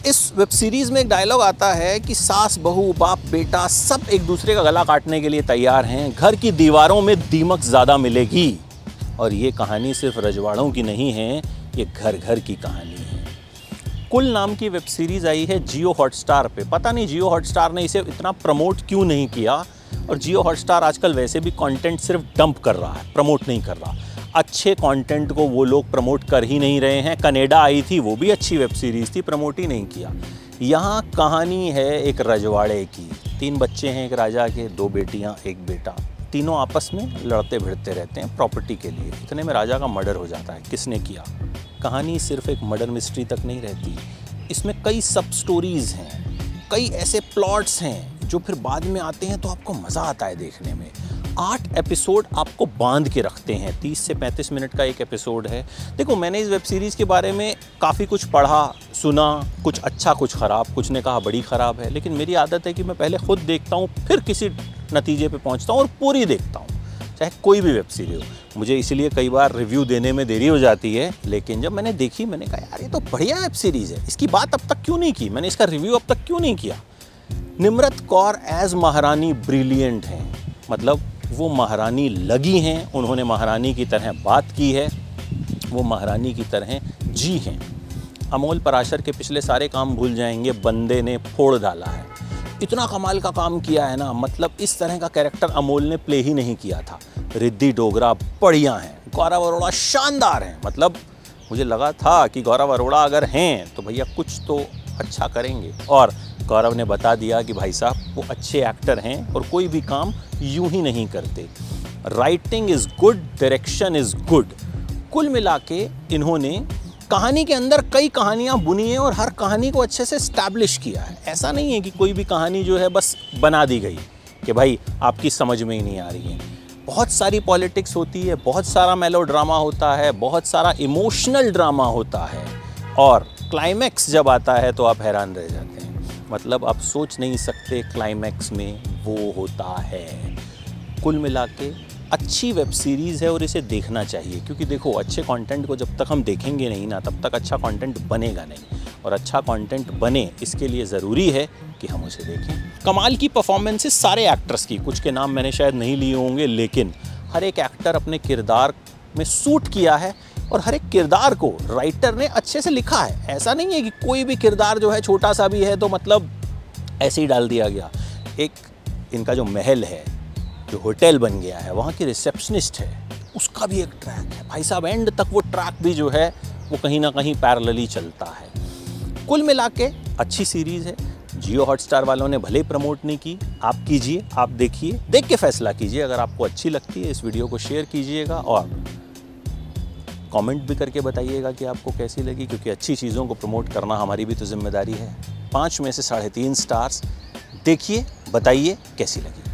इस web series में एक डायलॉग आता है कि सास बहू बाप बेटा सब एक दूसरे का गला काटने के लिए तैयार हैं, घर की दीवारों में दीमक ज़्यादा मिलेगी। और ये कहानी सिर्फ रजवाड़ों की नहीं है, ये घर घर की कहानी है। कुल नाम की वेब सीरीज़ आई है जियो हॉटस्टार पे। पता नहीं जियो हॉटस्टार ने इसे इतना प्रमोट क्यों नहीं किया। और जियो हॉटस्टार आजकल वैसे भी कंटेंट सिर्फ डंप कर रहा है, प्रमोट नहीं कर रहा। अच्छे कंटेंट को वो लोग प्रमोट कर ही नहीं रहे हैं। कनाडा आई थी, वो भी अच्छी वेब सीरीज़ थी, प्रमोट ही नहीं किया। यहाँ कहानी है एक रजवाड़े की। 3 बच्चे हैं, एक राजा के, 2 बेटियाँ, 1 बेटा। तीनों आपस में लड़ते भिड़ते रहते हैं प्रॉपर्टी के लिए। इतने में राजा का मर्डर हो जाता है। किसने किया? कहानी सिर्फ एक मर्डर मिस्ट्री तक नहीं रहती, इसमें कई सब स्टोरीज़ हैं, कई ऐसे प्लॉट्स हैं जो फिर बाद में आते हैं तो आपको मज़ा आता है देखने में। 8 एपिसोड आपको बांध के रखते हैं। 30 से 35 मिनट का एक एपिसोड है। देखो, मैंने इस वेब सीरीज़ के बारे में काफ़ी कुछ पढ़ा सुना, कुछ अच्छा कुछ ख़राब, कुछ ने कहा बड़ी ख़राब है। लेकिन मेरी आदत है कि मैं पहले खुद देखता हूँ, फिर किसी नतीजे पे पहुँचता हूँ और पूरी देखता हूँ, चाहे कोई भी वेब सीरीज़ हो। मुझे इसीलिए कई बार रिव्यू देने में देरी हो जाती है। लेकिन जब मैंने देखी, मैंने कहा यार ये तो बढ़िया वेब सीरीज़ है, इसकी बात अब तक क्यों नहीं की, मैंने इसका रिव्यू अब तक क्यों नहीं किया। निम्रत कौर एज महारानी ब्रिलियंट हैं, मतलब वो महारानी लगी हैं, उन्होंने महारानी की तरह बात की है, वो महारानी की तरह जी हैं। अमोल पराशर के पिछले सारे काम भूल जाएंगे, बंदे ने फोड़ डाला है। इतना कमाल का काम किया है ना, मतलब इस तरह का कैरेक्टर अमोल ने प्ले ही नहीं किया था। रिद्धि डोगरा बढ़िया हैं, गौरव अरोड़ा शानदार हैं। मतलब मुझे लगा था कि गौरव अरोड़ा अगर हैं तो भैया कुछ तो अच्छा करेंगे, और गौरव ने बता दिया कि भाई साहब वो अच्छे एक्टर हैं और कोई भी काम यूं ही नहीं करते। Writing is good, direction is good. कुल मिला के इन्होंने कहानी के अंदर कई कहानियाँ बुनी हैं और हर कहानी को अच्छे से इस्टेब्लिश किया है। ऐसा नहीं है कि कोई भी कहानी जो है बस बना दी गई कि भाई आपकी समझ में ही नहीं आ रही है। बहुत सारी पॉलिटिक्स होती है, बहुत सारा मेलो ड्रामा होता है, बहुत सारा इमोशनल ड्रामा होता है, और क्लाइमैक्स जब आता है तो आप हैरान रह जाते हैं। मतलब आप सोच नहीं सकते क्लाइमैक्स में वो होता है। कुल मिला के अच्छी वेब सीरीज़ है और इसे देखना चाहिए, क्योंकि देखो अच्छे कंटेंट को जब तक हम देखेंगे नहीं ना, तब तक अच्छा कंटेंट बनेगा नहीं। और अच्छा कंटेंट बने इसके लिए ज़रूरी है कि हम उसे देखें। कमाल की परफॉर्मेंसेस सारे एक्टर्स की, कुछ के नाम मैंने शायद नहीं लिए होंगे, लेकिन हर एक एक्टर अपने किरदार में सूट किया है और हर एक किरदार को राइटर ने अच्छे से लिखा है। ऐसा नहीं है कि कोई भी किरदार जो है छोटा सा भी है तो मतलब ऐसे ही डाल दिया गया। एक इनका जो महल है, जो होटल बन गया है, वहाँ की रिसेप्शनिस्ट है, उसका भी एक ट्रैक है भाई साहब। एंड तक वो ट्रैक भी जो है वो कहीं ना कहीं पैरेलली चलता है। कुल मिला के अच्छी सीरीज़ है। जियो हॉटस्टार वालों ने भले प्रमोट नहीं की, आप कीजिए, आप देखिए, देख के फैसला कीजिए। अगर आपको अच्छी लगती है इस वीडियो को शेयर कीजिएगा और कमेंट भी करके बताइएगा कि आपको कैसी लगी, क्योंकि अच्छी चीज़ों को प्रमोट करना हमारी भी तो जिम्मेदारी है। 5 में से 3.5 स्टार्स। देखिए, बताइए कैसी लगी।